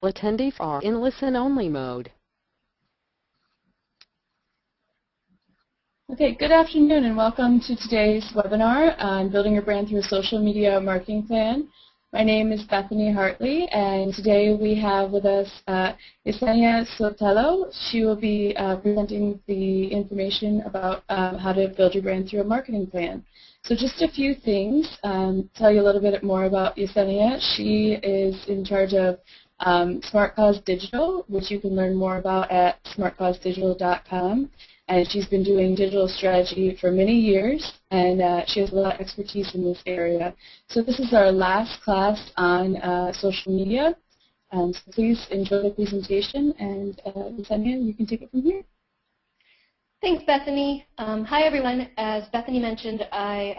Attendees are in listen-only mode. Okay, good afternoon and welcome to today's webinar on building your brand through a social media marketing plan. My name is Bethany Hartley, and today we have with us Yesenia Sotelo. She will be presenting the information about how to build your brand through a marketing plan. So just a few things, tell you a little bit more about Yesenia. She is in charge of Smart Cause Digital, which you can learn more about at smartcausedigital.com. And she's been doing digital strategy for many years, and she has a lot of expertise in this area. So this is our last class on social media. So please enjoy the presentation, and Yesenia, you can take it from here. Thanks, Bethany. Hi, everyone. As Bethany mentioned, I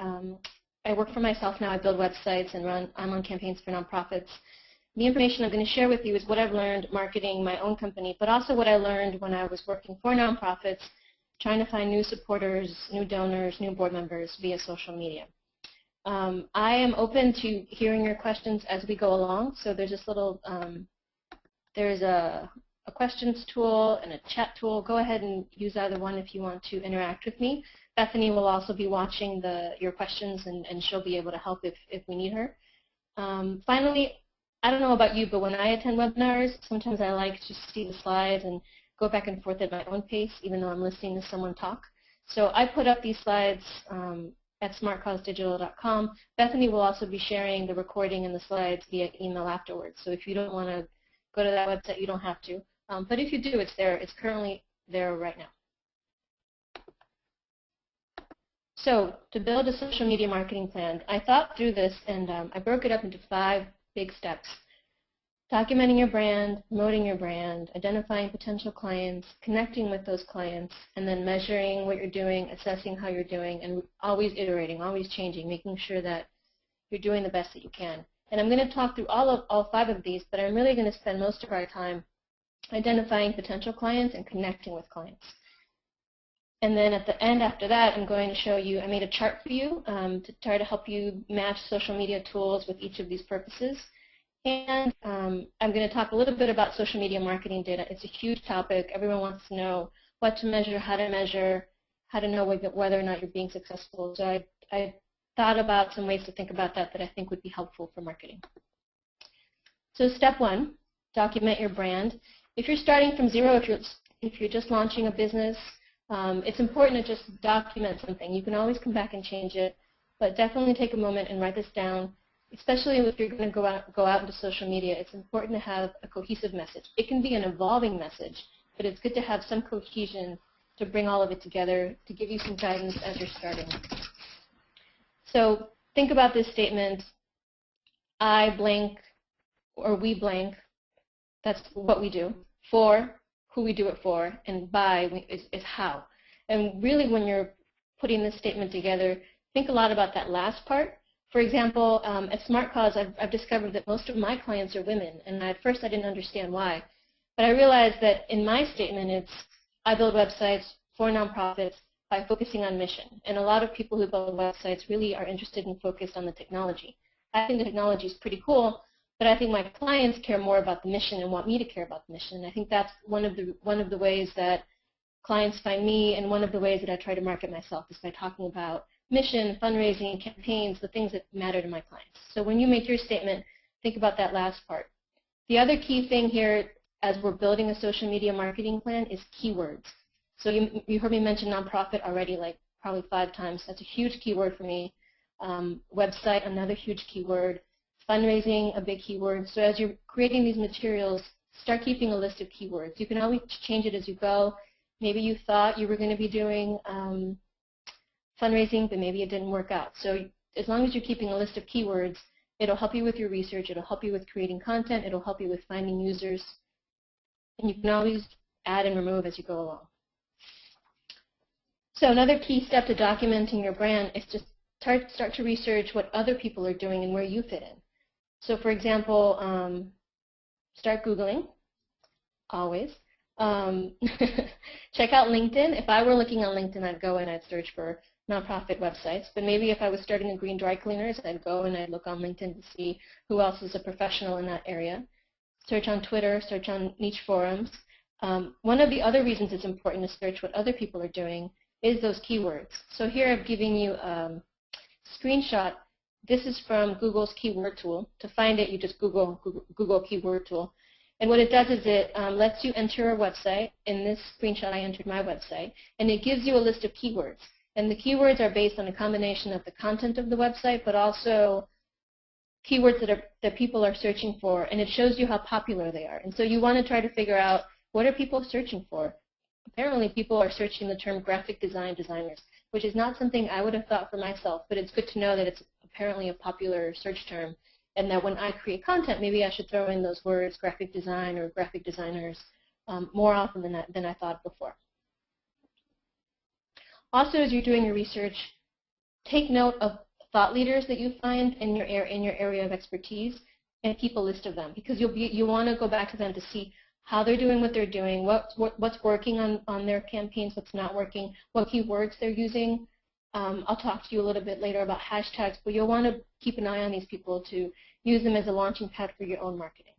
work for myself now. I build websites and run online campaigns for nonprofits. The information I'm going to share with you is what I've learned marketing my own company, but also what I learned when I was working for nonprofits, trying to find new supporters, new donors, new board members via social media. I am open to hearing your questions as we go along. So there's this little, there's a questions tool and a chat tool. Go ahead and use either one if you want to interact with me. Bethany will also be watching your questions, and she'll be able to help if we need her. Finally, I don't know about you, but when I attend webinars, sometimes I like to see the slides and go back and forth at my own pace, even though I'm listening to someone talk. So I put up these slides at smartcausedigital.com. Bethany will also be sharing the recording and the slides via email afterwards. So if you don't want to go to that website, you don't have to. But if you do, it's there. It's currently there right now. So to build a social media marketing plan, I thought through this, and I broke it up into 5 big steps. Documenting your brand, promoting your brand, identifying potential clients, connecting with those clients, and then measuring what you're doing, assessing how you're doing, and always iterating, always changing, making sure that you're doing the best that you can. And I'm going to talk through all 5 of these, but I'm really going to spend most of our time identifying potential clients and connecting with clients. And then at the end, after that, I'm going to show you, I made a chart for you to try to help you match social media tools with each of these purposes. And I'm going to talk a little bit about social media marketing data. It's a huge topic. Everyone wants to know what to measure, how to know whether or not you're being successful. So I thought about some ways to think about that I think would be helpful for marketing. So step 1, document your brand. If you're starting from zero, if you're just launching a business, it's important to just document something. You can always come back and change it, but definitely take a moment and write this down. Especially if you're going to go out into social media, it's important to have a cohesive message. It can be an evolving message, but it's good to have some cohesion to bring all of it together to give you some guidance as you're starting. So think about this statement, I blank or we blank, that's what we do, for, who we do it for, and by is how. And really when you're putting this statement together, think a lot about that last part. For example, at Smart Cause, I've discovered that most of my clients are women, and at first I didn't understand why. But I realized that in my statement, it's I build websites for nonprofits by focusing on mission. And a lot of people who build websites really are interested and focused on the technology. I think the technology is pretty cool, but I think my clients care more about the mission and want me to care about the mission. And I think that's one of the ways that clients find me, and one of the ways that I try to market myself is by talking about mission, fundraising, campaigns, the things that matter to my clients. So when you make your statement, think about that last part. The other key thing here as we're building a social media marketing plan is keywords. So you heard me mention nonprofit already like probably 5 times. That's a huge keyword for me. Website, another huge keyword. Fundraising, a big keyword. So as you're creating these materials, start keeping a list of keywords. You can always change it as you go. Maybe you thought you were going to be doing fundraising, but maybe it didn't work out. So as long as you're keeping a list of keywords, it'll help you with your research, it'll help you with creating content, it'll help you with finding users, and you can always add and remove as you go along. So another key step to documenting your brand is just start to research what other people are doing and where you fit in. So for example, start Googling, always. Check out LinkedIn. If I were looking on LinkedIn, I'd go and I'd search for nonprofit websites. But maybe if I was starting a green dry cleaners, I'd go and I'd look on LinkedIn to see who else is a professional in that area. search on Twitter, search on niche forums. One of the other reasons it's important to search what other people are doing is those keywords. So here I've given you a screenshot. This is from Google's keyword tool. To find it, you just Google keyword tool. And what it does is it lets you enter a website. In this screenshot, I entered my website. And it gives you a list of keywords. And the keywords are based on a combination of the content of the website, but also keywords that people are searching for. And it shows you how popular they are. And so you want to try to figure out, what are people searching for? Apparently, people are searching the term graphic design designers, which is not something I would have thought for myself, but it's good to know that it's apparently a popular search term, and that when I create content, maybe I should throw in those words, graphic design or graphic designers, more often than I thought before. Also, as you're doing your research, take note of thought leaders that you find in your area of expertise and keep a list of them, because you want to go back to them to see how they're doing what they're doing, what's working on their campaigns, what's not working, what keywords they're using. I'll talk to you a little bit later about hashtags, but you'll want to keep an eye on these people to use them as a launching pad for your own marketing.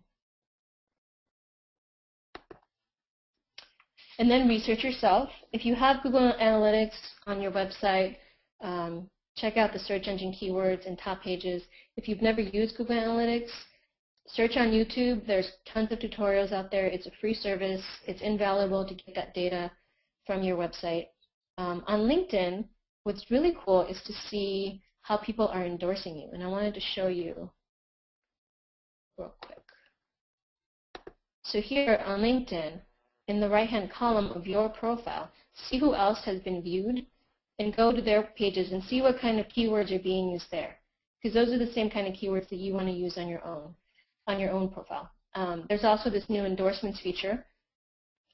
And then research yourself. If you have Google Analytics on your website, check out the search engine keywords and top pages. If you've never used Google Analytics, search on YouTube. There's tons of tutorials out there. It's a free service. It's invaluable to get that data from your website. On LinkedIn, what's really cool is to see how people are endorsing you. And I wanted to show you real quick. So here on LinkedIn, in the right-hand column of your profile, see who else has been viewed, and go to their pages and see what kind of keywords are being used there. Because those are the same kind of keywords that you want to use on your own profile. There's also this new endorsements feature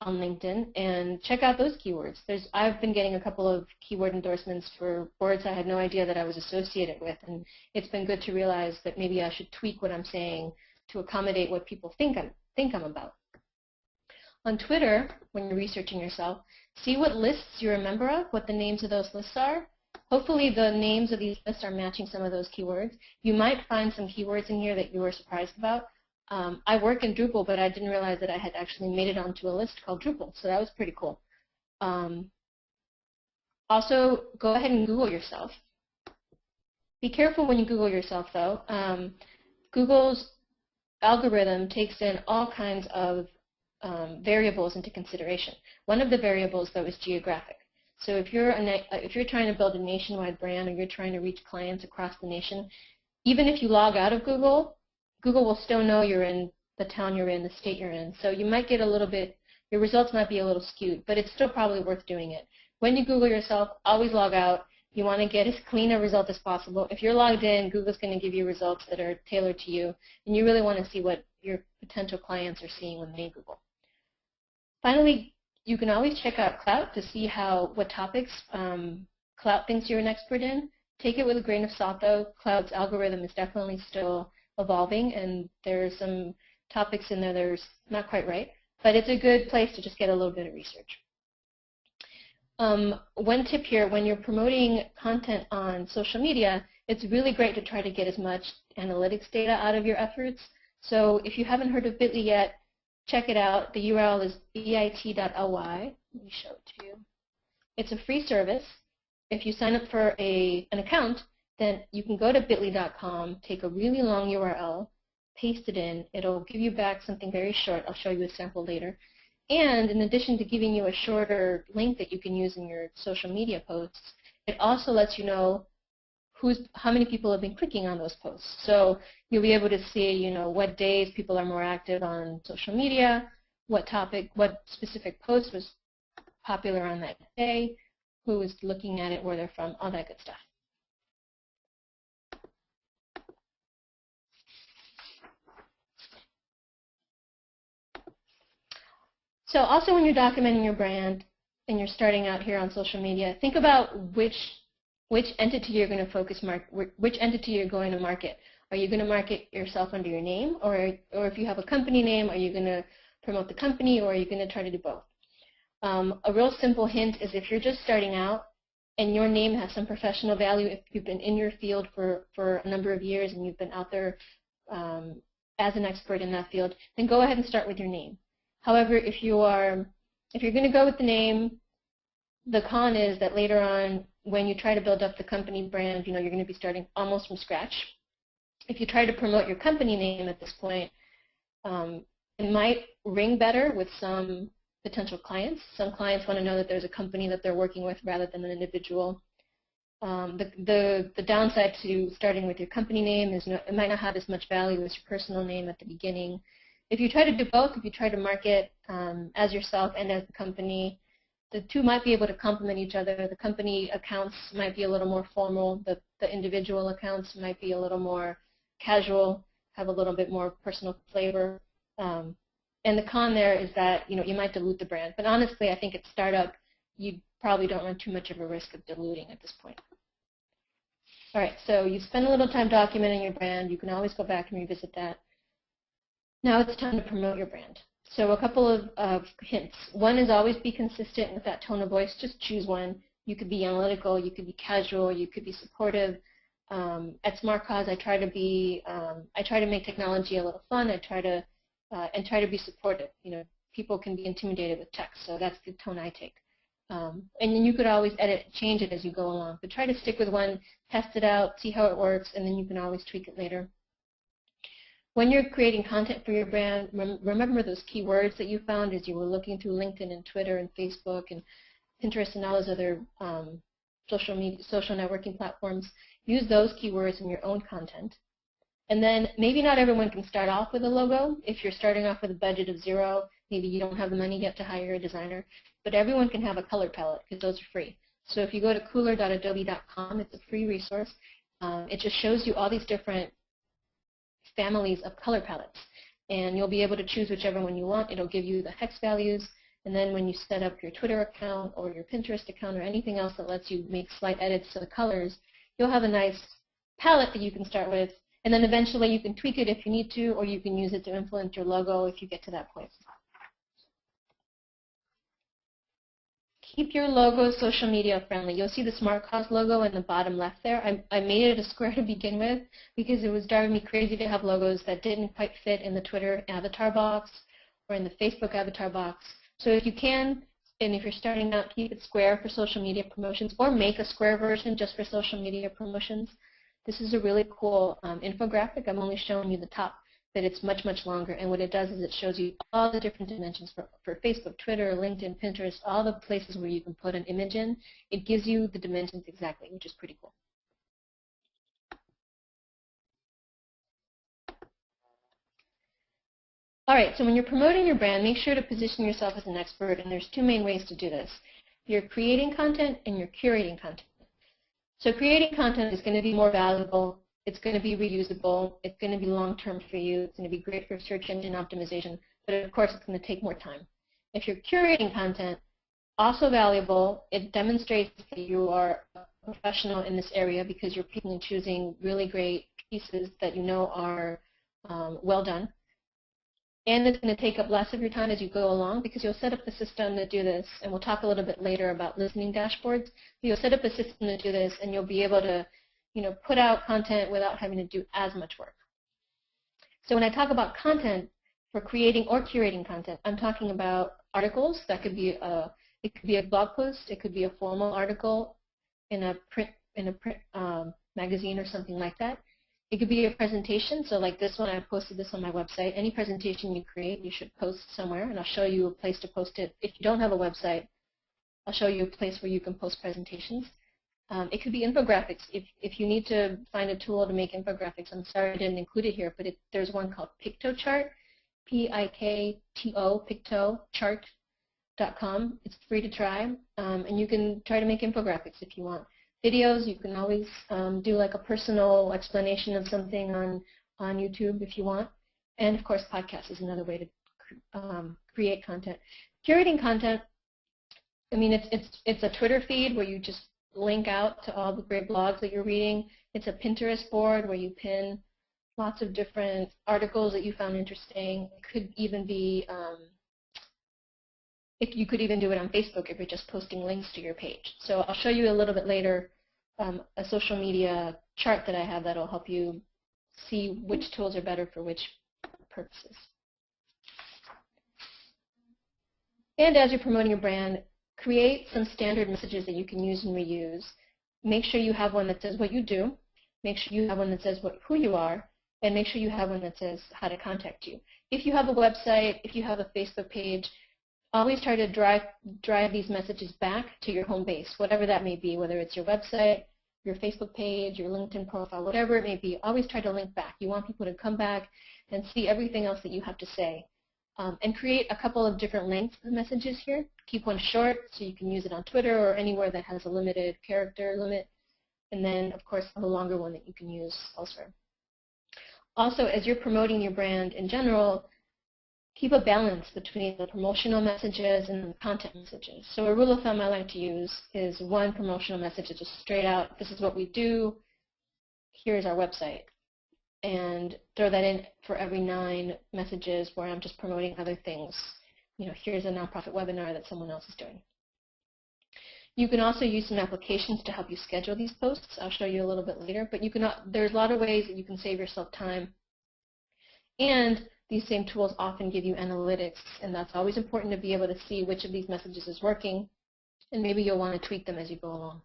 on LinkedIn, and check out those keywords. I've been getting a couple of keyword endorsements for words I had no idea that I was associated with, and it's been good to realize that maybe I should tweak what I'm saying to accommodate what people think I'm about. On Twitter, when you're researching yourself, see what lists you're a member of, what the names of those lists are. Hopefully the names of these lists are matching some of those keywords. You might find some keywords in here that you were surprised about. I work in Drupal, but I didn't realize that I had actually made it onto a list called Drupal, so that was pretty cool. Also, go ahead and Google yourself. Be careful when you Google yourself, though. Google's algorithm takes in all kinds of variables into consideration. One of the variables, though, is geographic. So if you're trying to build a nationwide brand, or you're trying to reach clients across the nation, even if you log out of Google, Google will still know you're in the town you're in, the state you're in. So you might get a little bit, your results might be a little skewed, but it's still probably worth doing it. When you Google yourself, always log out. You want to get as clean a result as possible. If you're logged in, Google's going to give you results that are tailored to you, and you really want to see what your potential clients are seeing when they Google. Finally, you can always check out Klout to see what topics Klout thinks you're an expert in. Take it with a grain of salt, though. Klout's algorithm is definitely still evolving, and there's some topics in there that are not quite right. But it's a good place to just get a little bit of research. One tip here, when you're promoting content on social media, it's really great to try to get as much analytics data out of your efforts. So if you haven't heard of Bitly yet, check it out. The URL is bit.ly. Let me show it to you. It's a free service. If you sign up for an account, then you can go to bit.ly.com, take a really long URL, paste it in. It'll give you back something very short. I'll show you a sample later. And in addition to giving you a shorter link that you can use in your social media posts, it also lets you know how many people have been clicking on those posts. So you'll be able to see, what days people are more active on social media, what specific post was popular on that day, who is looking at it, where they're from, all that good stuff. So also when you're documenting your brand and you're starting out here on social media, think about which entity you're going to which entity you're going to market. Are you going to market yourself under your name, or if you have a company name, are you going to promote the company, or are you going to try to do both? A real simple hint is if you're just starting out and your name has some professional value, if you've been in your field for a number of years and you've been out there as an expert in that field, then go ahead and start with your name. However, if you're going to go with the name, the con is that later on, when you try to build up the company brand, you're going to be starting almost from scratch. If you try to promote your company name at this point, it might ring better with some potential clients. Some clients want to know that there's a company that they're working with rather than an individual. The downside to starting with your company name is it might not have as much value as your personal name at the beginning. If you try to do both, if you try to market as yourself and as the company, the two might be able to complement each other. The company accounts might be a little more formal. The individual accounts might be a little more casual, have a little bit more personal flavor. And the con there is that you might dilute the brand. But honestly, I think at startup, you probably don't run too much of a risk of diluting at this point. All right, so you spend a little time documenting your brand. You can always go back and revisit that. Now it's time to promote your brand. So a couple of hints. One is always be consistent with that tone of voice. Just choose one. You could be analytical. You could be casual. You could be supportive. At Smart Cause, I try to make technology a little fun. I try to be supportive. People can be intimidated with text, so that's the tone I take. And then you could always change it as you go along. But try to stick with one, test it out, see how it works, and then you can always tweak it later. When you're creating content for your brand, remember those keywords that you found as you were looking through LinkedIn and Twitter and Facebook and Pinterest and all those other social networking platforms. Use those keywords in your own content. And then maybe not everyone can start off with a logo. If you're starting off with a budget of $0, maybe you don't have the money yet to hire a designer. But everyone can have a color palette because those are free. So if you go to cooler.adobe.com, it's a free resource. It just shows you all these different families of color palettes. And you'll be able to choose whichever one you want. It'll give you the hex values. And then when you set up your Twitter account or your Pinterest account or anything else that lets you make slight edits to the colors, you'll have a nice palette that you can start with. And then eventually you can tweak it if you need to, or you can use it to influence your logo if you get to that point. Keep your logo social media friendly. You'll see the Smart Cause logo in the bottom left there. I made it a square to begin with because it was driving me crazy to have logos that didn't quite fit in the Twitter avatar box or in the Facebook avatar box. So if you can, and if you're starting out, keep it square for social media promotions, or make a square version just for social media promotions. This is a really cool infographic. I'm only showing you the top, but it's much, much longer. And what it does is it shows you all the different dimensions for Facebook, Twitter, LinkedIn, Pinterest, all the places where you can put an image in. It gives you the dimensions exactly, which is pretty cool. All right, so when you're promoting your brand, make sure to position yourself as an expert, and there's two main ways to do this. You're creating content and you're curating content. So creating content is going to be more valuable. It's going to be reusable. It's going to be long-term for you. It's going to be great for search engine optimization. But of course, it's going to take more time. If you're curating content, also valuable, it demonstrates that you are a professional in this area because you're picking and choosing really great pieces that you know are well done. And it's going to take up less of your time as you go along because you'll set up the system to do this. And we'll talk a little bit later about listening dashboards. You'll set up a system to do this, and you'll be able to put out content without having to do as much work. So when I talk about content for creating or curating content, I'm talking about articles. That could be it could be a blog post. It could be a formal article in a print magazine or something like that. It could be a presentation. So like this one, I posted this on my website. Any presentation you create, you should post somewhere, and I'll show you a place to post it. If you don't have a website, I'll show you a place where you can post presentations. It could be infographics. If you need to find a tool to make infographics, I'm sorry I didn't include it here, but there's one called PictoChart, P-I-K-T-O, PictoChart.com. It's free to try, and you can try to make infographics if you want. Videos, you can always do like a personal explanation of something on YouTube if you want. And of course, podcasts is another way to create content. Curating content, I mean, it's a Twitter feed where you just link out to all the great blogs that you're reading. It's a Pinterest board where you pin lots of different articles that you found interesting. It could even be, you could even do it on Facebook if you're just posting links to your page. So I'll show you a little bit later a social media chart that I have that will help you see which tools are better for which purposes. And as you're promoting your brand, create some standard messages that you can use and reuse. Make sure you have one that says what you do. Make sure you have one that says who you are. And make sure you have one that says how to contact you. If you have a website, if you have a Facebook page, always try to drive these messages back to your home base, whatever that may be, whether it's your website, your Facebook page, your LinkedIn profile, whatever it may be. Always try to link back. You want people to come back and see everything else that you have to say. And create a couple of different lengths of messages here. Keep one short so you can use it on Twitter or anywhere that has a limited character limit. And then, of course, a longer one that you can use elsewhere. Also, as you're promoting your brand in general, keep a balance between the promotional messages and the content messages. So a rule of thumb I like to use is one promotional message is just straight out, this is what we do, here's our website. And throw that in for every 9 messages where I'm just promoting other things. You know, here's a nonprofit webinar that someone else is doing. You can also use some applications to help you schedule these posts. I'll show you a little bit later, but there's a lot of ways that you can save yourself time. And these same tools often give you analytics, and that's always important to be able to see which of these messages is working, and maybe you'll want to tweak them as you go along.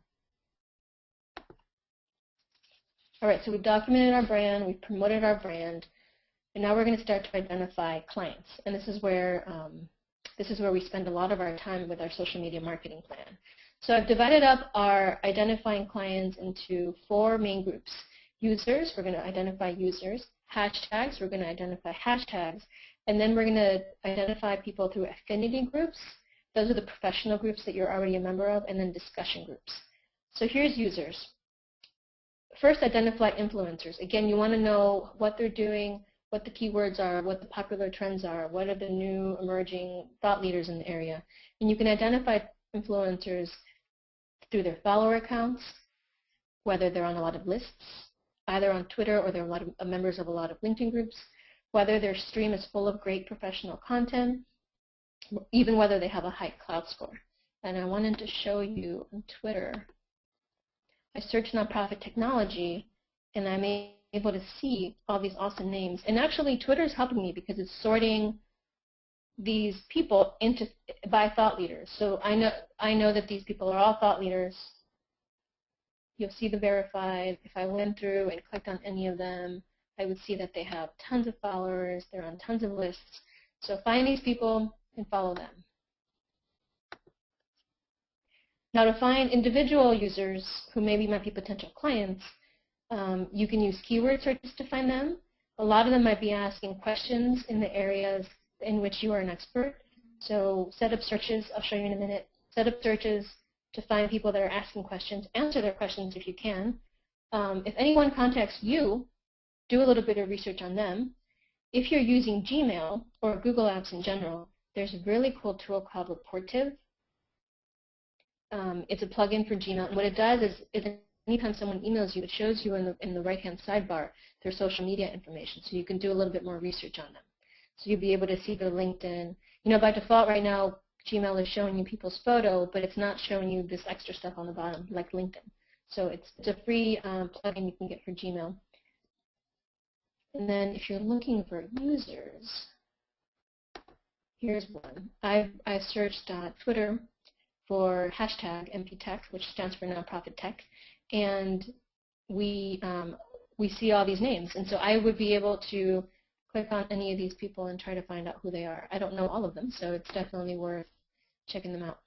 All right, so we've documented our brand, we've promoted our brand, and now we're going to start to identify clients. And this is where we spend a lot of our time with our social media marketing plan. So I've divided up our identifying clients into 4 main groups. Users, we're going to identify users. Hashtags, we're going to identify hashtags. And then we're going to identify people through affinity groups. Those are the professional groups that you're already a member of, and then discussion groups. So here's users. First, identify influencers. Again, you want to know what they're doing, what the keywords are, what the popular trends are, what are the new emerging thought leaders in the area. And you can identify influencers through their follower accounts, whether they're on a lot of lists, either on Twitter or they're members of a lot of LinkedIn groups, whether their stream is full of great professional content, even whether they have a high cloud score. And I wanted to show you on Twitter. I searched nonprofit technology, and I'm able to see all these awesome names. And actually, Twitter is helping me because it's sorting these people by thought leaders. So I know that these people are all thought leaders. You'll see the verified. If I went through and clicked on any of them, I would see that they have tons of followers. They're on tons of lists. So find these people and follow them. Now, to find individual users who maybe might be potential clients, you can use keyword searches to find them. A lot of them might be asking questions in the areas in which you are an expert. So set up searches. I'll show you in a minute. Set up searches to find people that are asking questions. Answer their questions if you can. If anyone contacts you, do a little bit of research on them. If you're using Gmail or Google Apps in general, there's a really cool tool called Reportive. It's a plugin for Gmail. And what it does is anytime someone emails you, it shows you in the right-hand sidebar their social media information. So you can do a little bit more research on them. So you'll be able to see their LinkedIn. You know, by default right now, Gmail is showing you people's photo, but it's not showing you this extra stuff on the bottom, like LinkedIn. So it's a free plugin you can get for Gmail. And then if you're looking for users, here's one. I searched Twitter for hashtag NPTech, which stands for Nonprofit Tech, and we see all these names. And so I would be able to click on any of these people and try to find out who they are. I don't know all of them, so it's definitely worth checking them out.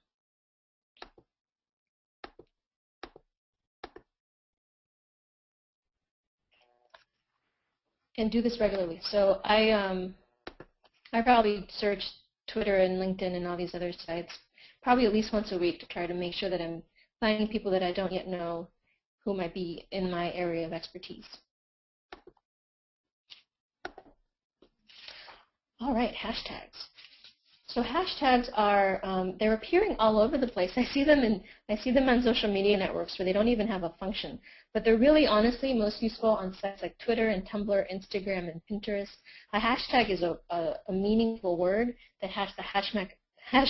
And do this regularly. So I probably search Twitter and LinkedIn and all these other sites probably at least once a week to try to make sure that I'm finding people that I don't yet know who might be in my area of expertise. All right, hashtags. So hashtags are, they're appearing all over the place. I see them on social media networks where they don't even have a function. But they're really, honestly, most useful on sites like Twitter and Tumblr, Instagram, and Pinterest. A hashtag is a meaningful word that has the hash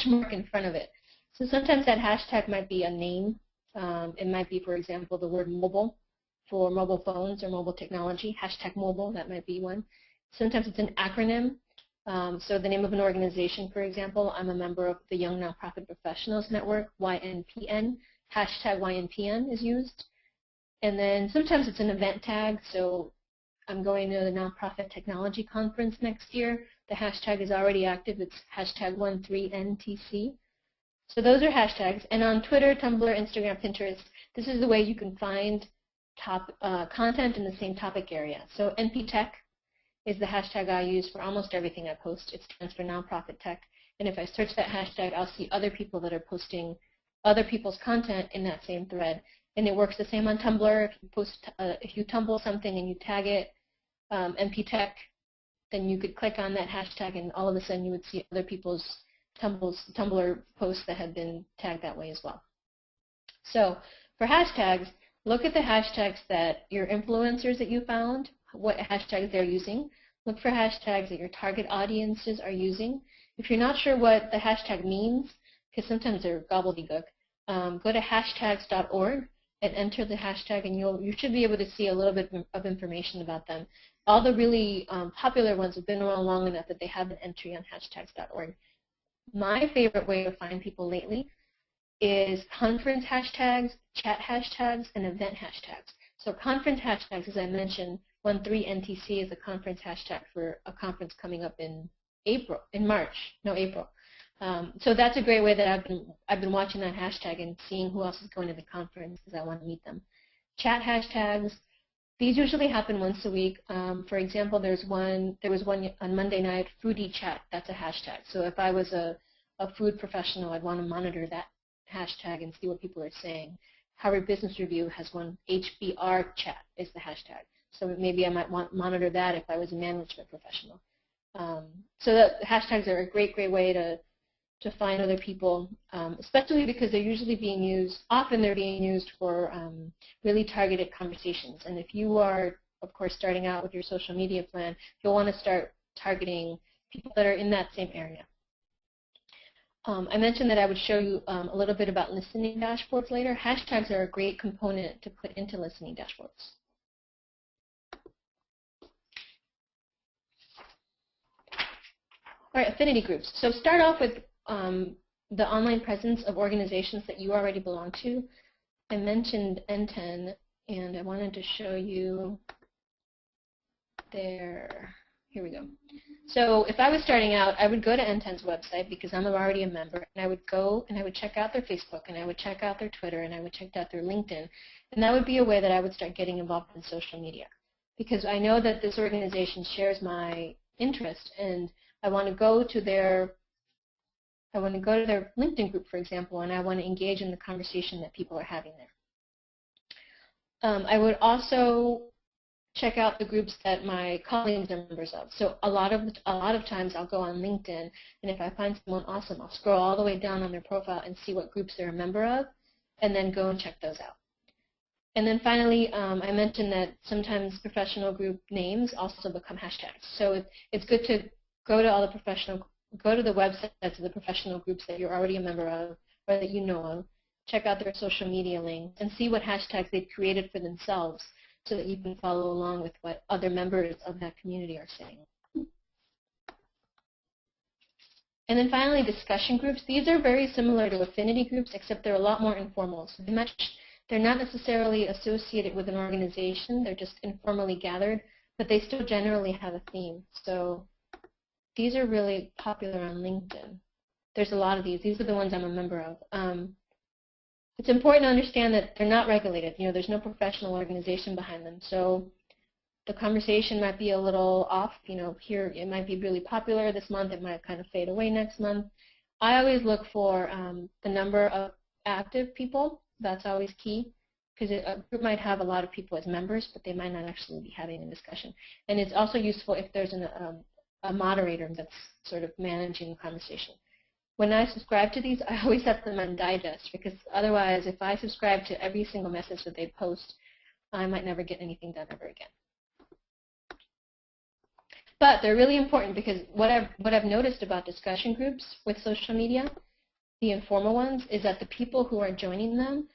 mark in front of it. So sometimes that hashtag might be a name. It might be, for example, the word mobile for mobile phones or mobile technology. Hashtag mobile, that might be one. Sometimes it's an acronym. So the name of an organization, for example, I'm a member of the Young Nonprofit Professionals Network, YNPN. Hashtag YNPN is used. And then sometimes it's an event tag. So I'm going to the Nonprofit Technology Conference next year. The hashtag is already active. It's hashtag 13NTC. So those are hashtags. And on Twitter, Tumblr, Instagram, Pinterest, this is the way you can find content in the same topic area. So NPTech is the hashtag I use for almost everything I post. It stands for nonprofit tech. And if I search that hashtag, I'll see other people that are posting other people's content in that same thread. And it works the same on Tumblr. If you tumble something and you tag it NPTech, then you could click on that hashtag and all of a sudden you would see other people's Tumblr posts that have been tagged that way as well. So for hashtags, look at the hashtags that your influencers that you found, what hashtags they're using. Look for hashtags that your target audiences are using. If you're not sure what the hashtag means, because sometimes they're gobbledygook, go to hashtags.org and enter the hashtag, and you should be able to see a little bit of information about them. All the really popular ones have been around long enough that they have an entry on hashtags.org. My favorite way to find people lately is conference hashtags, chat hashtags, and event hashtags. So conference hashtags, as I mentioned, 13NTC is a conference hashtag for a conference coming up in April. So that's a great way that I've been watching that hashtag and seeing who else is going to the conference because I want to meet them. Chat hashtags, these usually happen once a week. For example, there was one on Monday night, foodie chat. That's a hashtag. So if I was a food professional, I'd want to monitor that hashtag and see what people are saying. Harvard Business Review has one, HBR chat is the hashtag. So maybe I might monitor that if I was a management professional. So the hashtags are a great way to find other people, especially because they're usually being used, often they're being used for really targeted conversations. And if you are, of course, starting out with your social media plan, you'll want to start targeting people that are in that same area. I mentioned that I would show you a little bit about listening dashboards later. Hashtags are a great component to put into listening dashboards. All right, affinity groups. So start off with the online presence of organizations that you already belong to. I mentioned N10, and I wanted to show you there. Here we go. So if I was starting out, I would go to N10's website because I'm already a member, and I would go and I would check out their Facebook, and I would check out their Twitter, and I would check out their LinkedIn, and that would be a way that I would start getting involved in social media because I know that this organization shares my interest, and I want to go to their LinkedIn group, for example, and I want to engage in the conversation that people are having there. I would also check out the groups that my colleagues are members of. So a lot of times I'll go on LinkedIn, and if I find someone awesome, I'll scroll all the way down on their profile and see what groups they're a member of, and then go and check those out. And then finally, I mentioned that sometimes professional group names also become hashtags. So it's good to go to the websites of the professional groups that you're already a member of or that you know of, check out their social media links, and see what hashtags they've created for themselves so that you can follow along with what other members of that community are saying. And then finally, discussion groups. These are very similar to affinity groups, except they're a lot more informal. So they're not necessarily associated with an organization. They're just informally gathered, but they still generally have a theme. So these are really popular on LinkedIn. There's a lot of these. These are the ones I'm a member of. It's important to understand that they're not regulated. There's no professional organization behind them. So the conversation might be a little off. Here it might be really popular this month. It might kind of fade away next month. I always look for the number of active people. That's always key because a group might have a lot of people as members, but they might not actually be having a discussion. And it's also useful if there's a moderator that's sort of managing the conversation. When I subscribe to these, I always set them on digest because otherwise, if I subscribe to every single message that they post, I might never get anything done ever again. But they're really important because what I've noticed about discussion groups with social media, the informal ones, is that the people who are joining them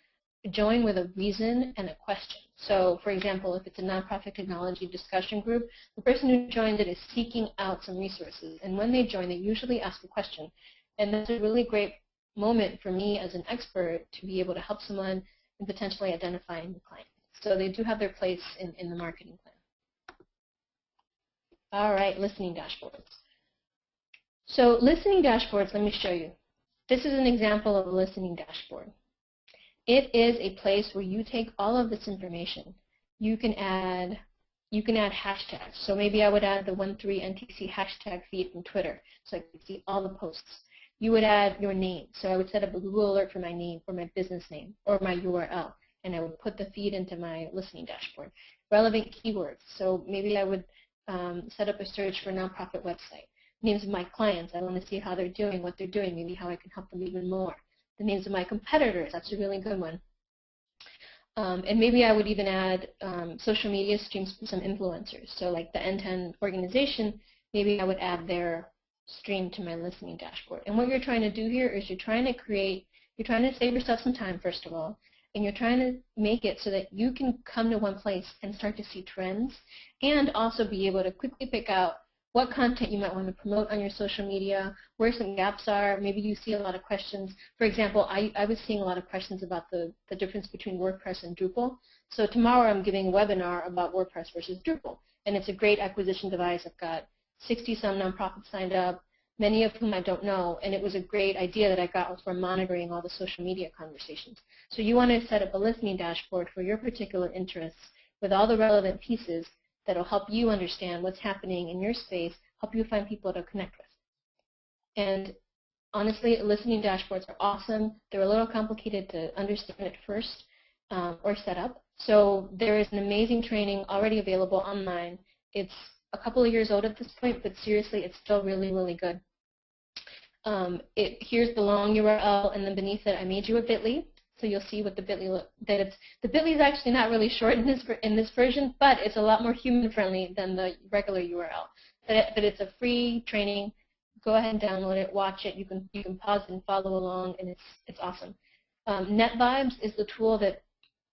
join with a reason and a question. So, for example, if it's a nonprofit technology discussion group, the person who joined it is seeking out some resources. And when they join, they usually ask a question. And that's a really great moment for me as an expert to be able to help someone in potentially identifying the client. So they do have their place in the marketing plan. All right, listening dashboards. So listening dashboards, let me show you. This is an example of a listening dashboard. It is a place where you take all of this information. You can add hashtags. So maybe I would add the 13NTC hashtag feed from Twitter so I could see all the posts. You would add your name. So I would set up a Google alert for my name or my business name or my URL, and I would put the feed into my listening dashboard. Relevant keywords. So maybe I would set up a search for a nonprofit website. Names of my clients. I want to see how they're doing, what they're doing, maybe how I can help them even more. The names of my competitors. That's a really good one. And maybe I would even add social media streams from some influencers. So like the N10 organization, maybe I would add their stream to my listening dashboard. And what you're trying to do here is you're trying to save yourself some time, first of all, and you're trying to make it so that you can come to one place and start to see trends and also be able to quickly pick out what content you might want to promote on your social media, where some gaps are. Maybe you see a lot of questions. For example, I was seeing a lot of questions about the difference between WordPress and Drupal. So tomorrow I'm giving a webinar about WordPress versus Drupal, and it's a great acquisition device. I've got 60-some nonprofits signed up, many of whom I don't know, and it was a great idea that I got for monitoring all the social media conversations. So you want to set up a listening dashboard for your particular interests with all the relevant pieces that will help you understand what's happening in your space, help you find people to connect with. And honestly, listening dashboards are awesome. They're a little complicated to understand at first or set up. So there is an amazing training already available online. It's a couple of years old at this point, but seriously, it's still really, really good. Here's the long URL, and then beneath it, I made you a bit.ly. So you'll see what the bit.ly the bit.ly is actually not really short in this version, but it's a lot more human-friendly than the regular URL. But it's a free training. Go ahead and download it, watch it. You can pause and follow along, and it's awesome. NetVibes is the tool that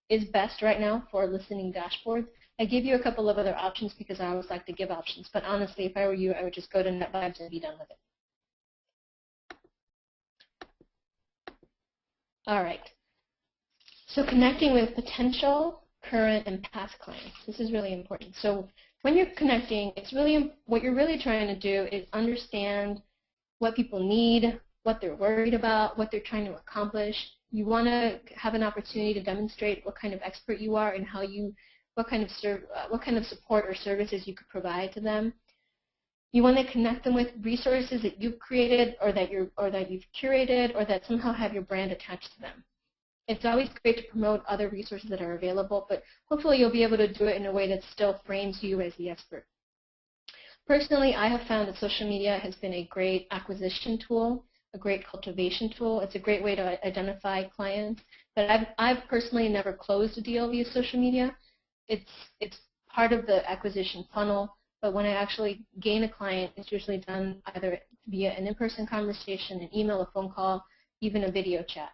is best right now for listening dashboards. I give you a couple of other options because I always like to give options. But honestly, if I were you, I would just go to NetVibes and be done with it. All right. So connecting with potential, current, and past clients. This is really important. So when you're connecting, what you're really trying to do is understand what people need, what they're worried about, what they're trying to accomplish. You want to have an opportunity to demonstrate what kind of expert you are and what kind of support or services you could provide to them. You want to connect them with resources that you've created or that you've curated or that somehow have your brand attached to them. It's always great to promote other resources that are available, but hopefully you'll be able to do it in a way that still frames you as the expert. Personally, I have found that social media has been a great acquisition tool, a great cultivation tool. It's a great way to identify clients, but I've personally never closed a deal via social media. It's part of the acquisition funnel, but when I actually gain a client, it's usually done either via an in-person conversation, an email, a phone call, even a video chat.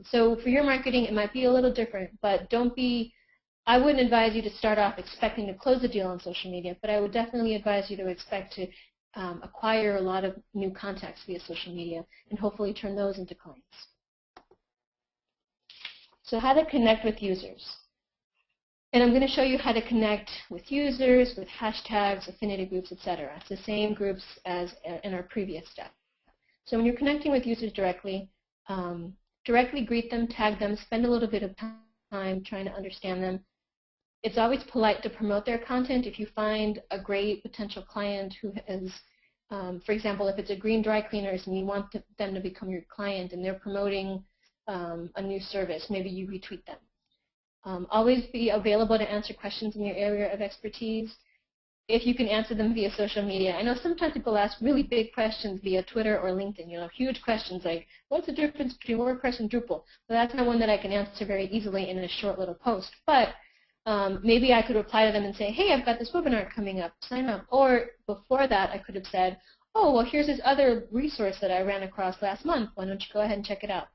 So for your marketing, it might be a little different, but I wouldn't advise you to start off expecting to close a deal on social media, but I would definitely advise you to expect to acquire a lot of new contacts via social media and hopefully turn those into clients. So how to connect with users. And I'm going to show you how to connect with users, with hashtags, affinity groups, etc. It's the same groups as in our previous step. So when you're connecting with users directly greet them, tag them, spend a little bit of time trying to understand them. It's always polite to promote their content. If you find a great potential client who is, for example, if it's a green dry cleaners and you want them to become your client and they're promoting a new service, maybe you retweet them. Always be available to answer questions in your area of expertise. If you can answer them via social media. I know sometimes people ask really big questions via Twitter or LinkedIn, huge questions like, what's the difference between WordPress and Drupal? Well, that's not one that I can answer very easily in a short little post, but maybe I could reply to them and say, hey, I've got this webinar coming up, sign up. Or before that, I could have said, oh, well, here's this other resource that I ran across last month. Why don't you go ahead and check it out?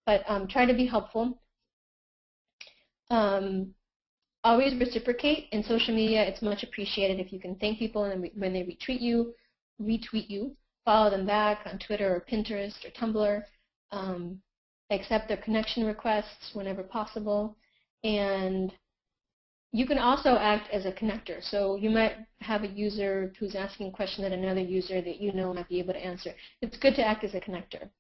But try to be helpful. Always reciprocate. In social media, it's much appreciated if you can thank people and when they retweet you, follow them back on Twitter or Pinterest or Tumblr, accept their connection requests whenever possible, and you can also act as a connector. So you might have a user who's asking a question that another user that you know might be able to answer. It's good to act as a connector.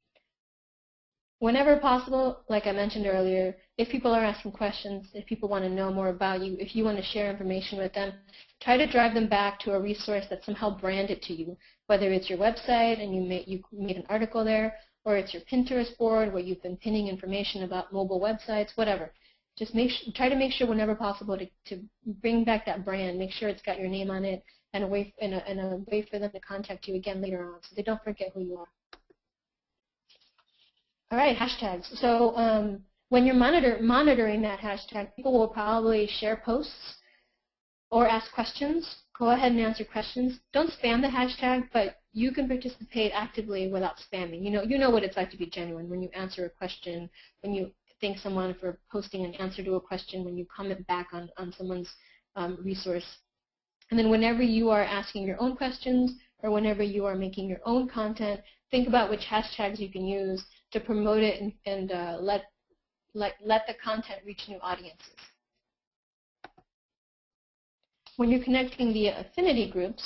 Whenever possible, like I mentioned earlier, if people are asking questions, if people want to know more about you, if you want to share information with them, try to drive them back to a resource that's somehow branded to you, whether it's your website and you made an article there, or it's your Pinterest board where you've been pinning information about mobile websites, whatever. Just try to make sure whenever possible to bring back that brand, make sure it's got your name on it, and a way for them to contact you again later on so they don't forget who you are. All right, hashtags. So when you're monitoring that hashtag, people will probably share posts or ask questions. Go ahead and answer questions. Don't spam the hashtag, but you can participate actively without spamming. You know what it's like to be genuine when you answer a question, when you thank someone for posting an answer to a question, when you comment back on someone's resource. And then whenever you are asking your own questions or whenever you are making your own content, think about which hashtags you can use to promote it and let the content reach new audiences. When you're connecting via affinity groups,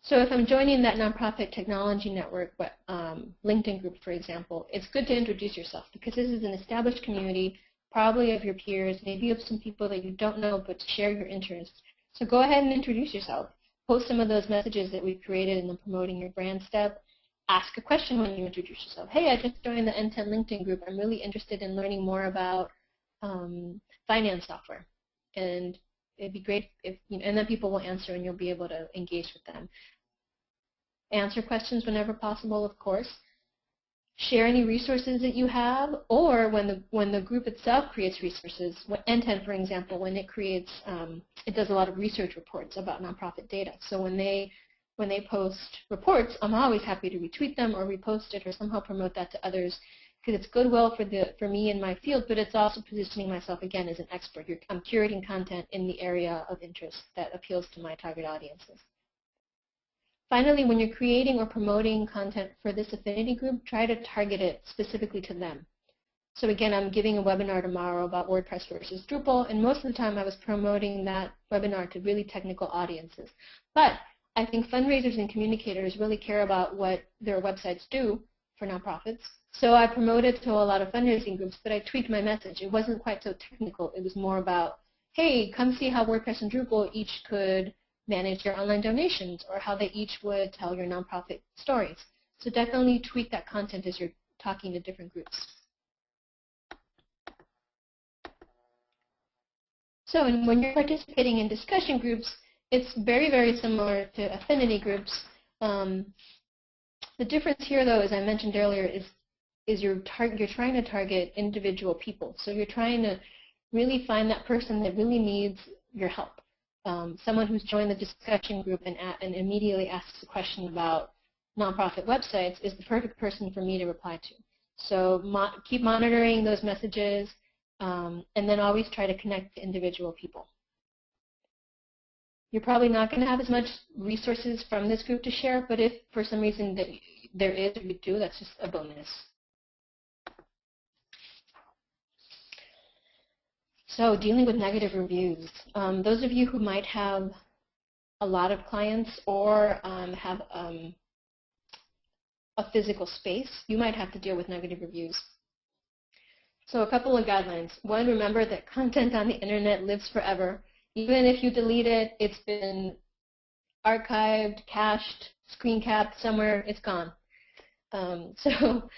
so if I'm joining that nonprofit technology network, LinkedIn group, for example, it's good to introduce yourself because this is an established community, probably of your peers, maybe of some people that you don't know but share your interests. So go ahead and introduce yourself. Post some of those messages that we've created in the promoting your brand step. Ask a question when you introduce yourself. Hey, I just joined the N10 LinkedIn group. I'm really interested in learning more about finance software. And it'd be great if, and then people will answer and you'll be able to engage with them. Answer questions whenever possible, of course. Share any resources that you have, or when the group itself creates resources. N10, for example, when it creates, it does a lot of research reports about nonprofit data. So when they post reports, I'm always happy to retweet them or repost it or somehow promote that to others because it's goodwill for me in my field, but it's also positioning myself again as an expert. I'm curating content in the area of interest that appeals to my target audiences. Finally, when you're creating or promoting content for this affinity group, try to target it specifically to them. So again, I'm giving a webinar tomorrow about WordPress versus Drupal, and most of the time I was promoting that webinar to really technical audiences. But I think fundraisers and communicators really care about what their websites do for nonprofits. So I promoted to a lot of fundraising groups, but I tweaked my message. It wasn't quite so technical. It was more about, hey, come see how WordPress and Drupal each could manage your online donations or how they each would tell your nonprofit stories. So definitely tweak that content as you're talking to different groups. So when you're participating in discussion groups, it's very, very similar to affinity groups. The difference here, though, as I mentioned earlier, is you're trying to target individual people. So you're trying to really find that person that really needs your help. Someone who's joined the discussion group and immediately asks a question about nonprofit websites is the perfect person for me to reply to. So keep monitoring those messages, and then always try to connect to individual people. You're probably not going to have as much resources from this group to share, but if for some reason that there is or you do, that's just a bonus. So dealing with negative reviews. Those of you who might have a lot of clients or have a physical space, you might have to deal with negative reviews. So a couple of guidelines. One, remember that content on the internet lives forever. Even if you delete it, it's been archived, cached, screen capped somewhere, it's gone. So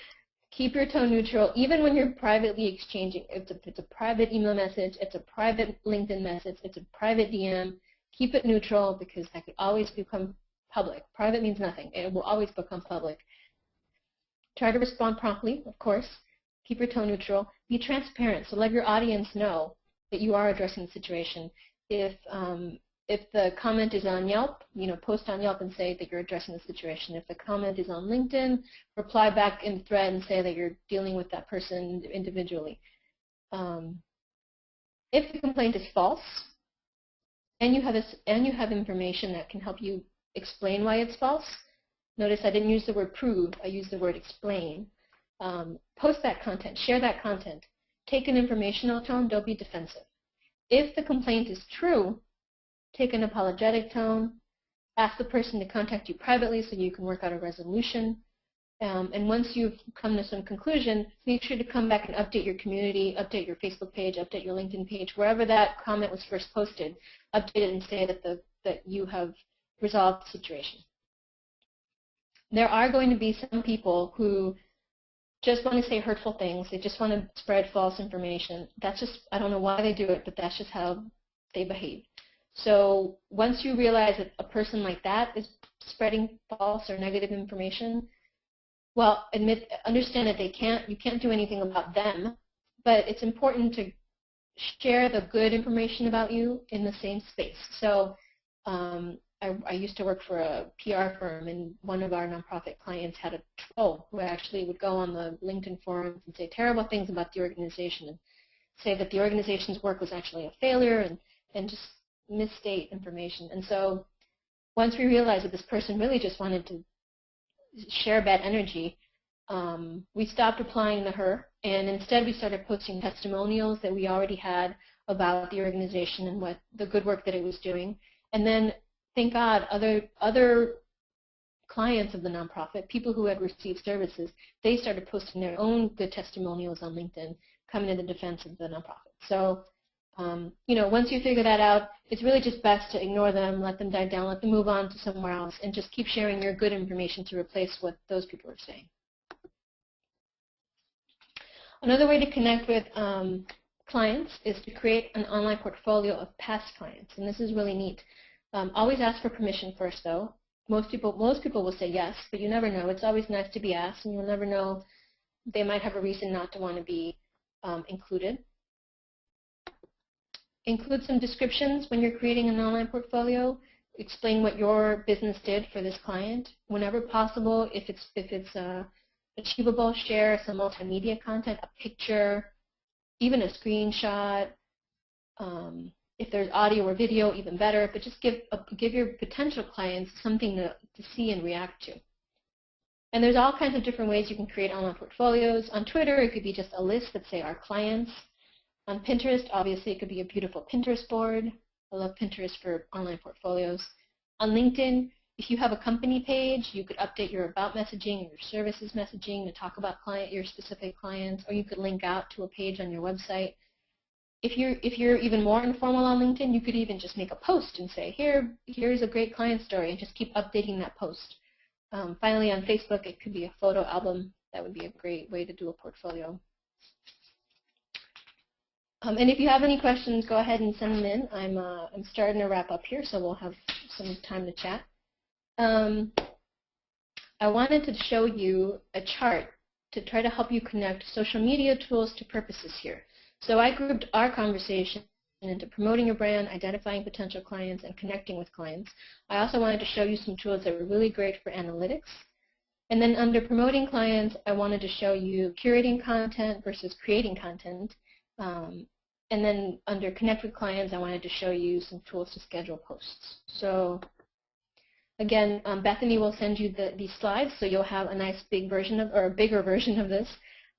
keep your tone neutral, even when you're privately exchanging. If it's a private email message, it's a private LinkedIn message, it's a private DM, keep it neutral because that could always become public. Private means nothing. It will always become public. Try to respond promptly, of course. Keep your tone neutral. Be transparent, so let your audience know that you are addressing the situation. If the comment is on Yelp, post on Yelp and say that you're addressing the situation. If the comment is on LinkedIn, reply back in the thread and say that you're dealing with that person individually. If the complaint is false, and you have information that can help you explain why it's false, notice I didn't use the word prove, I used the word explain. Post that content, share that content. Take an informational tone, don't be defensive. If the complaint is true, take an apologetic tone, ask the person to contact you privately so you can work out a resolution. And once you've come to some conclusion, make sure to come back and update your community, update your Facebook page, update your LinkedIn page, wherever that comment was first posted, update it and say that you have resolved the situation. There are going to be some people who just want to say hurtful things. They just want to spread false information. That's just, I don't know why they do it, but that's just how they behave. So once you realize that a person like that is spreading false or negative information, well, understand that you can't do anything about them, but it's important to share the good information about you in the same space. So I used to work for a PR firm, and one of our nonprofit clients had a troll who actually would go on the LinkedIn forums and say terrible things about the organization and say that the organization's work was actually a failure and just misstate information. And so once we realized that this person really just wanted to share bad energy, we stopped replying to her, and instead we started posting testimonials that we already had about the organization and what the good work that it was doing. And then, thank God, other clients of the nonprofit, people who had received services, they started posting their own good testimonials on LinkedIn, coming to the defense of the nonprofit. So, once you figure that out, it's really just best to ignore them, let them die down, let them move on to somewhere else, and just keep sharing your good information to replace what those people are saying. Another way to connect with clients is to create an online portfolio of past clients, and this is really neat. Always ask for permission first, though. Most people will say yes, but you never know. It's always nice to be asked, and you'll never know. They might have a reason not to want to be included. Include some descriptions when you're creating an online portfolio. Explain what your business did for this client. Whenever possible, if it's achievable, share some multimedia content, a picture, even a screenshot. If there's audio or video, even better. But just give your potential clients something to see and react to. And there's all kinds of different ways you can create online portfolios. On Twitter, it could be just a list that say our clients. On Pinterest, obviously, it could be a beautiful Pinterest board. I love Pinterest for online portfolios. On LinkedIn, if you have a company page, you could update your about messaging or your services messaging to talk about your specific clients, or you could link out to a page on your website. If you're even more informal on LinkedIn, you could even just make a post and say, here's a great client story, and just keep updating that post. Finally, on Facebook, it could be a photo album. That would be a great way to do a portfolio. And if you have any questions, go ahead and send them in. I'm starting to wrap up here, so we'll have some time to chat. I wanted to show you a chart to try to help you connect social media tools to purposes here. So I grouped our conversation into promoting your brand, identifying potential clients, and connecting with clients. I also wanted to show you some tools that were really great for analytics. And then under promoting clients, I wanted to show you curating content versus creating content. And then under Connect with Clients, I wanted to show you some tools to schedule posts. So again, Bethany will send you these slides, so you'll have a nice big version of, or a bigger version of this.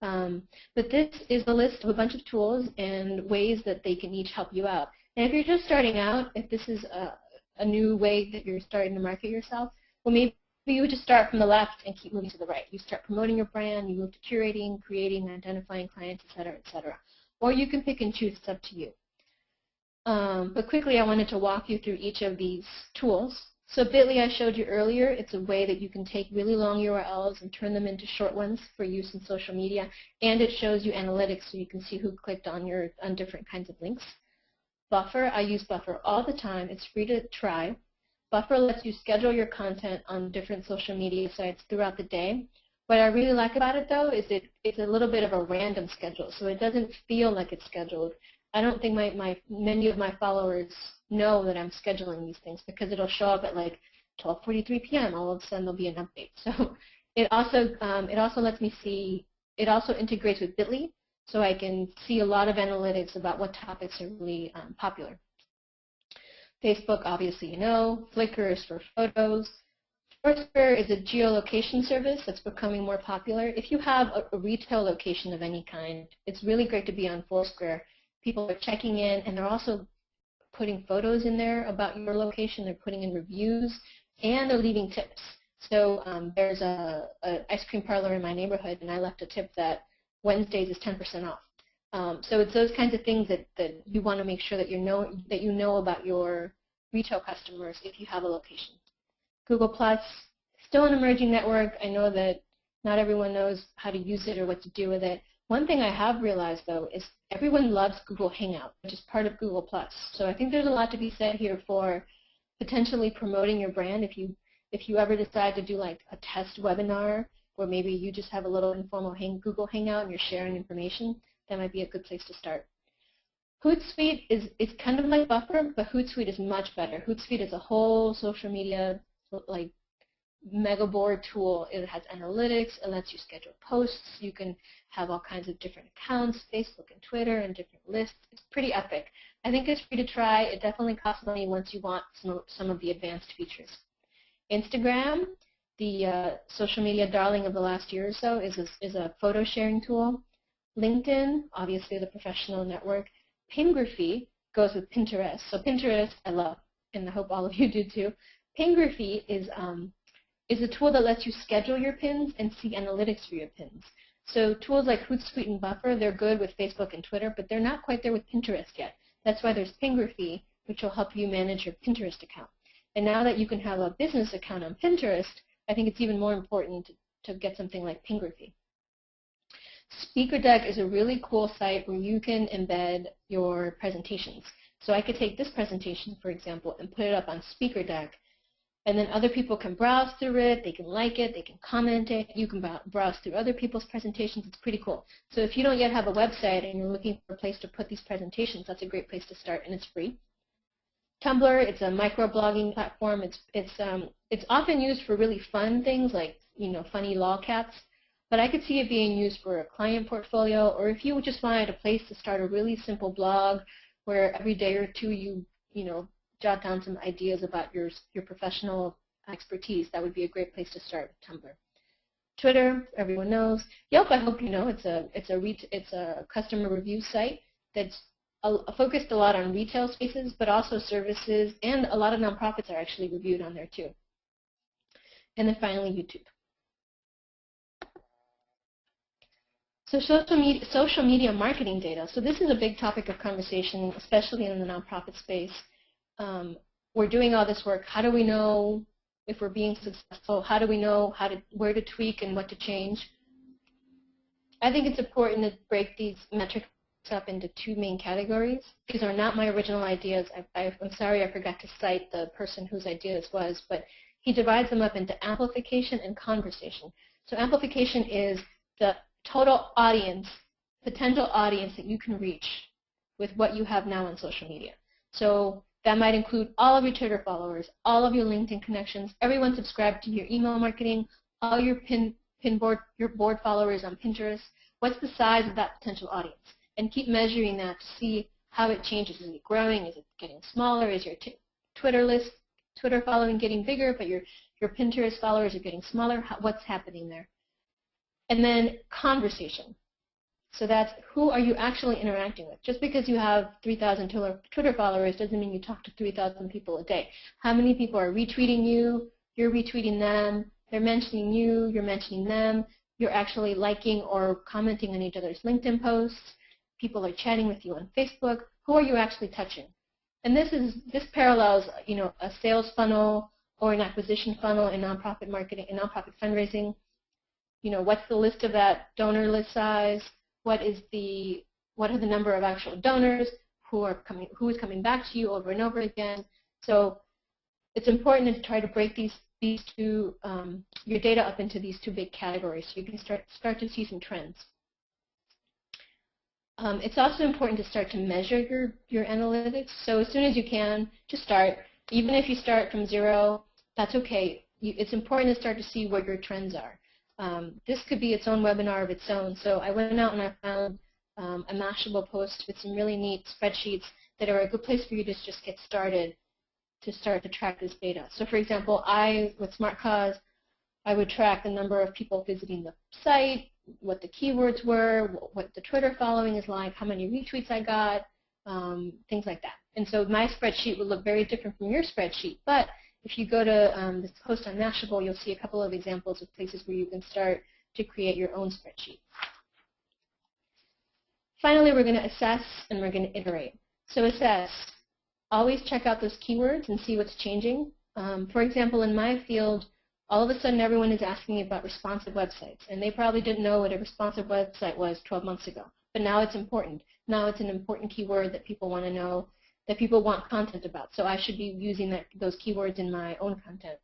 But this is a list of a bunch of tools and ways that they can each help you out. And if you're just starting out, if this is a new way that you're starting to market yourself, well, maybe you would just start from the left and keep moving to the right. You start promoting your brand, you move to curating, creating, identifying clients, et cetera, et cetera. Or you can pick and choose, it's up to you. But quickly, I wanted to walk you through each of these tools. So Bitly I showed you earlier, it's a way that you can take really long URLs and turn them into short ones for use in social media, and it shows you analytics so you can see who clicked on different kinds of links. Buffer, I use Buffer all the time. It's free to try. Buffer lets you schedule your content on different social media sites throughout the day. What I really like about it, though, is it's a little bit of a random schedule, so it doesn't feel like it's scheduled. I don't think many of my followers know that I'm scheduling these things because it'll show up at like 12:43 p.m. All of a sudden there'll be an update. So it also lets me see. It also integrates with Bitly, so I can see a lot of analytics about what topics are really popular. Facebook, obviously you know. Flickr is for photos. Foursquare is a geolocation service that's becoming more popular. If you have a retail location of any kind, it's really great to be on Foursquare. People are checking in, and they're also putting photos in there about your location. They're putting in reviews, and they're leaving tips. So there's a ice cream parlor in my neighborhood, and I left a tip that Wednesdays is 10% off. So it's those kinds of things that you want to make sure that you know about your retail customers if you have a location. Google Plus, still an emerging network. I know that not everyone knows how to use it or what to do with it. One thing I have realized, though, is everyone loves Google Hangout, which is part of Google Plus. So I think there's a lot to be said here for potentially promoting your brand. If you ever decide to do like a test webinar, or maybe you just have a little informal Google Hangout and you're sharing information, that might be a good place to start. Hootsuite is kind of like Buffer, but Hootsuite is much better. Hootsuite is a whole social media like mega board tool. It has analytics. It lets you schedule posts. You can have all kinds of different accounts, Facebook and Twitter, and different lists. It's pretty epic. I think it's free to try. It definitely costs money once you want some of the advanced features. Instagram, the social media darling of the last year or so, is a photo sharing tool. LinkedIn, obviously the professional network. Pingraphy goes with Pinterest. So Pinterest I love, and I hope all of you do too. Pingraphy is a tool that lets you schedule your pins and see analytics for your pins. So tools like Hootsuite and Buffer, they're good with Facebook and Twitter, but they're not quite there with Pinterest yet. That's why there's Pingraphy, which will help you manage your Pinterest account. And now that you can have a business account on Pinterest, I think it's even more important to get something like Pingraphy. SpeakerDeck is a really cool site where you can embed your presentations. So I could take this presentation, for example, and put it up on SpeakerDeck, and then other people can browse through it, they can like it, they can comment it, you can browse through other people's presentations. It's pretty cool. So if you don't yet have a website and you're looking for a place to put these presentations, that's a great place to start, and it's free. Tumblr, it's a microblogging platform. It's often used for really fun things like, funny lolcats, but I could see it being used for a client portfolio, or if you just wanted a place to start a really simple blog where every day or two you jot down some ideas about your professional expertise. That would be a great place to start with Tumblr. Twitter, everyone knows. Yelp, I hope you know, it's a customer review site that's focused a lot on retail spaces, but also services, and a lot of nonprofits are actually reviewed on there too. And then finally, YouTube. So social media marketing data. So this is a big topic of conversation, especially in the nonprofit space. We're doing all this work. How do we know if we're being successful? How do we know where to tweak and what to change? I think it's important to break these metrics up into two main categories. These are not my original ideas. I'm sorry I forgot to cite the person whose idea this was, but he divides them up into amplification and conversation. So amplification is the total audience, potential audience that you can reach with what you have now on social media. So that might include all of your Twitter followers, all of your LinkedIn connections, everyone subscribed to your email marketing, all your board followers on Pinterest. What's the size of that potential audience? And keep measuring that to see how it changes. Is it growing? Is it getting smaller? Is your Twitter following getting bigger, but your Pinterest followers are getting smaller? What's happening there? And then conversation. So that's who are you actually interacting with. Just because you have 3,000 Twitter followers doesn't mean you talk to 3,000 people a day. How many people are retweeting you? You're retweeting them. They're mentioning you. You're mentioning them. You're actually liking or commenting on each other's LinkedIn posts. People are chatting with you on Facebook. Who are you actually touching? And this parallels, a sales funnel or an acquisition funnel in nonprofit marketing and nonprofit fundraising. What's the list of that donor list size? What are the number of actual donors? Who is coming back to you over and over again? So it's important to try to break these two your data up into these two big categories so you can start to see some trends. It's also important to start to measure your analytics. So as soon as you can, just start. Even if you start from zero, that's okay. It's important to start to see what your trends are. This could be its own webinar of its own. So I went out and I found a Mashable post with some really neat spreadsheets that are a good place for you to just get started to start to track this data. So for example, with SmartCause, I would track the number of people visiting the site, what the keywords were, what the Twitter following is like, how many retweets I got, things like that. And so my spreadsheet would look very different from your spreadsheet. But if you go to this post on Mashable, you'll see a couple of examples of places where you can start to create your own spreadsheet. Finally, we're going to assess and we're going to iterate. So assess. Always check out those keywords and see what's changing. For example, in my field, all of a sudden everyone is asking me about responsive websites, and they probably didn't know what a responsive website was 12 months ago. But now it's important. Now it's an important keyword that people want to know, that people want content about. So I should be using those keywords in my own content.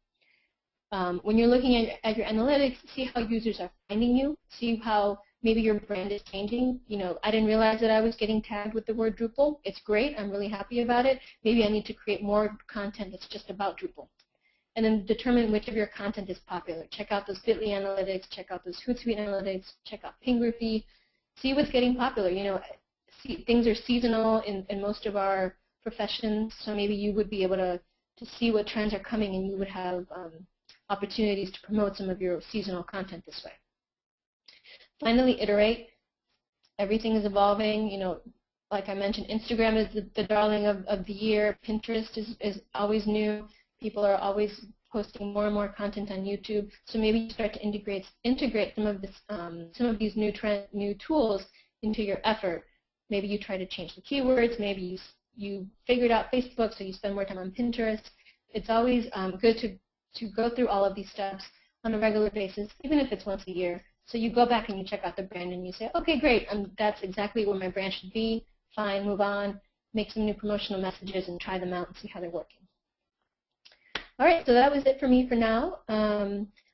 When you're looking at your analytics, see how users are finding you. See how maybe your brand is changing. You know, I didn't realize that I was getting tagged with the word Drupal. It's great. I'm really happy about it. Maybe I need to create more content that's just about Drupal. And then determine which of your content is popular. Check out those Bitly analytics. Check out those Hootsuite analytics. Check out Pingraphy. See what's getting popular. You know, things are seasonal in most of our professions, so maybe you would be able to see what trends are coming, and you would have opportunities to promote some of your seasonal content this way. Finally, iterate. Everything is evolving. You know, like I mentioned, Instagram is the darling of the year. Pinterest is always new. People are always posting more and more content on YouTube. So maybe you start to integrate some of these new tools into your effort. Maybe you try to change the keywords. Maybe you figured out Facebook, so you spend more time on Pinterest. It's always good to go through all of these steps on a regular basis, even if it's once a year. So you go back and you check out the brand and you say, okay, great, that's exactly where my brand should be. Fine, move on, make some new promotional messages and try them out and see how they're working. All right, so that was it for me for now.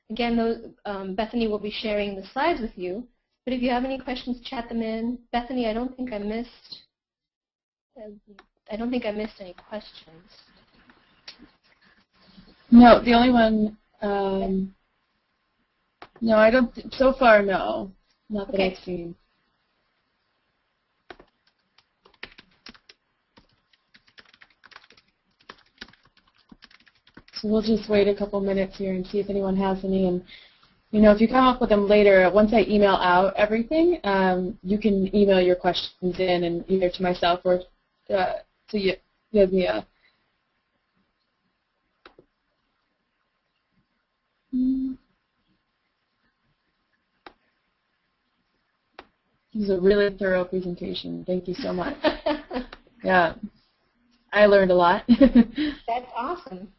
Again, Bethany will be sharing the slides with you. But if you have any questions, chat them in. Bethany, I don't think I missed any questions. No, the only one, no, I don't, so far, no. Not that I've seen. So we'll just wait a couple minutes here and see if anyone has any. And you know, if you come up with them later, once I email out everything, you can email your questions in, and either to myself or to Yasmia. This is a really thorough presentation. Thank you so much. Yeah, I learned a lot. That's awesome.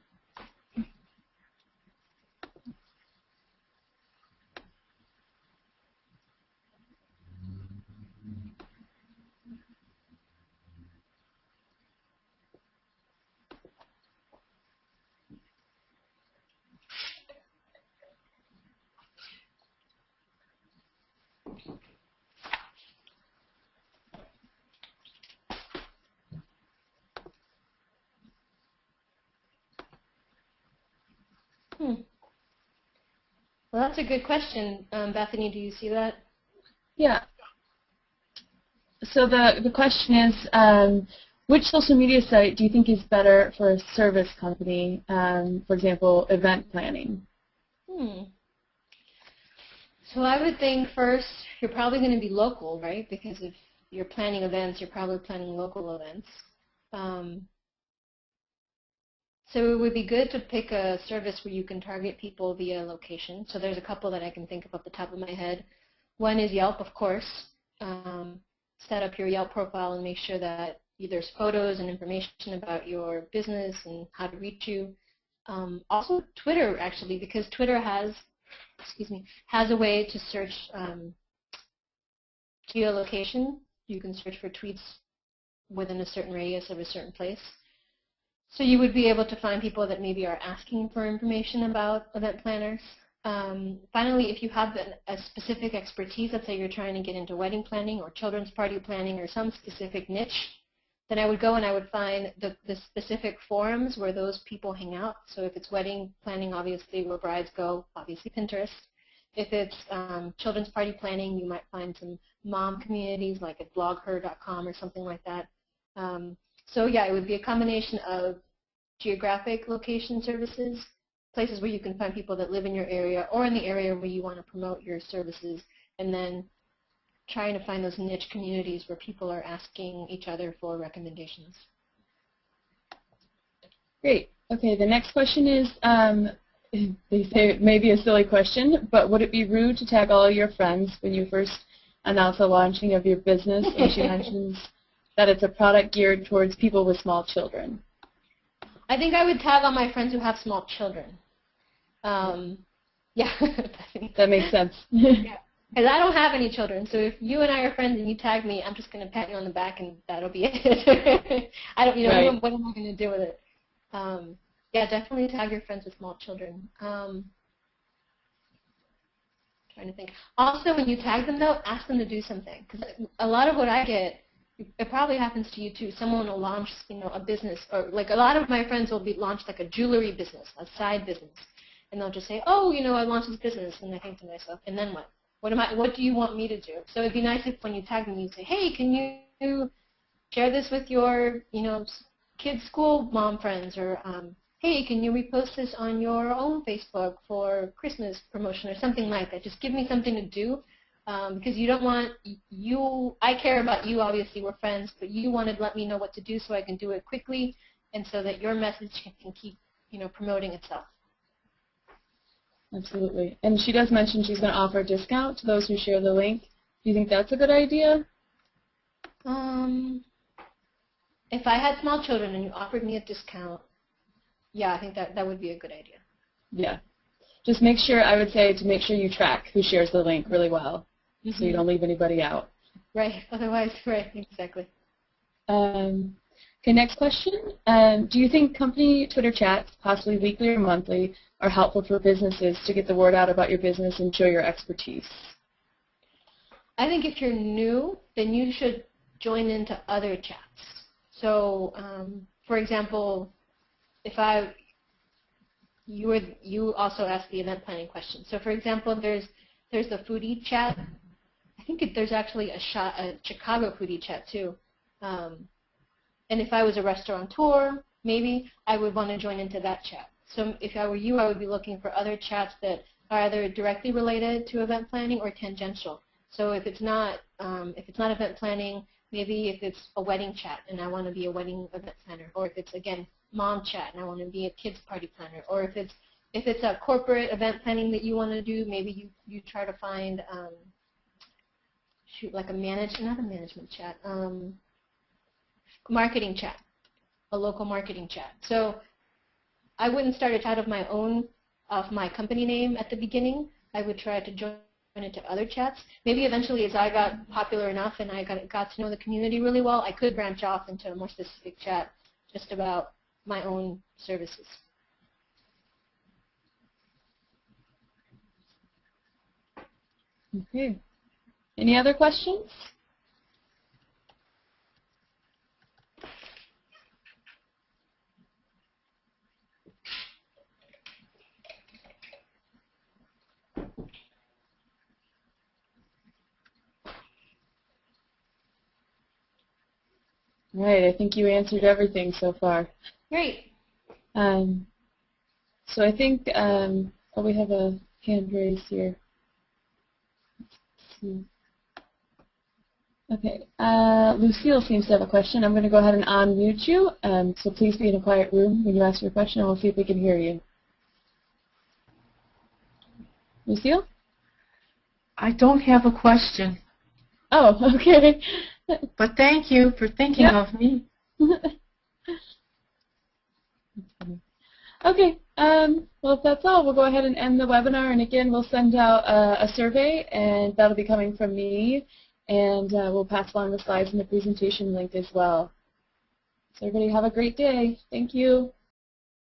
Well, that's a good question. Bethany, do you see that? Yeah. So the question is, which social media site do you think is better for a service company, for example, event planning? So I would think first, you're probably going to be local, right? Because if you're planning events, you're probably planning local events. So it would be good to pick a service where you can target people via location. So there's a couple that I can think of off the top of my head. One is Yelp, of course. Set up your Yelp profile and make sure that there's photos and information about your business and how to reach you. Also Twitter, actually, because Twitter has a way to search geolocation. You can search for tweets within a certain radius of a certain place. So you would be able to find people that maybe are asking for information about event planners. Finally, if you have a specific expertise, let's say you're trying to get into wedding planning or children's party planning or some specific niche, then I would go and I would find the specific forums where those people hang out. So if it's wedding planning, obviously where brides go, obviously Pinterest. If it's children's party planning, you might find some mom communities like at blogher.com or something like that. So yeah, it would be a combination of geographic location services, places where you can find people that live in your area or in the area where you want to promote your services, and then trying to find those niche communities where people are asking each other for recommendations. Great. Okay, the next question is, they say it may be a silly question, but would it be rude to tag all your friends when you first announce the launching of your business? And she mentions that it's a product geared towards people with small children. I think I would tag all my friends who have small children. Yeah. That makes sense. Yeah. Because I don't have any children, so if you and I are friends and you tag me, I'm just going to pat you on the back and that'll be it. I don't, right. What am I going to do with it? Yeah, definitely tag your friends with small children. Trying to think. Also, when you tag them, though, ask them to do something. Because a lot of what I get, it probably happens to you too. Someone will launch, a business, or like a lot of my friends will be launched like a jewelry business, a side business, and they'll just say, oh, I launched this business, and I think to myself, and then what? What do you want me to do? So it'd be nice if when you tag them, you say, hey, can you share this with your, kids' school mom friends, or hey, can you repost this on your own Facebook for Christmas promotion or something like that? Just give me something to do, because you don't want I care about you, obviously, we're friends, but you want to let me know what to do so I can do it quickly and so that your message can keep, promoting itself. Absolutely. And she does mention she's going to offer a discount to those who share the link. Do you think that's a good idea? If I had small children and you offered me a discount, yeah, I think that would be a good idea. Yeah. Just make sure, I would say, to make sure you track who shares the link really well, so you don't leave anybody out. Right. Otherwise, right, exactly. Okay, next question. Do you think company Twitter chats, possibly weekly or monthly, are helpful for businesses to get the word out about your business and show your expertise? I think if you're new, then you should join into other chats. So, for example, if you also asked the event planning question. So, for example, there's the foodie chat. I think there's actually a Chicago foodie chat too. And if I was a restaurateur, maybe I would want to join into that chat. So if I were you, I would be looking for other chats that are either directly related to event planning or tangential. So if it's not event planning, maybe if it's a wedding chat and I want to be a wedding event planner, or if it's, again, mom chat and I want to be a kids party planner, or if it's a corporate event planning that you want to do, maybe you try to find like not a management chat, marketing chat, a local marketing chat. So I wouldn't start a chat of my own, of my company name at the beginning. I would try to join into other chats. Maybe eventually, as I got popular enough and I got to know the community really well, I could branch off into a more specific chat just about my own services. Okay. Any other questions? All right, I think you answered everything so far. Great. So I think we have a hand raised here. Let's see. Okay, Lucille seems to have a question. I'm going to go ahead and unmute you, so please be in a quiet room when you ask your question, and we'll see if we can hear you. Lucille? I don't have a question. Oh, okay. But thank you for thinking of me. Okay, well, if that's all, we'll go ahead and end the webinar. And again, we'll send out a survey, and that'll be coming from me. And we'll pass along the slides and the presentation link as well. So everybody have a great day. Thank you.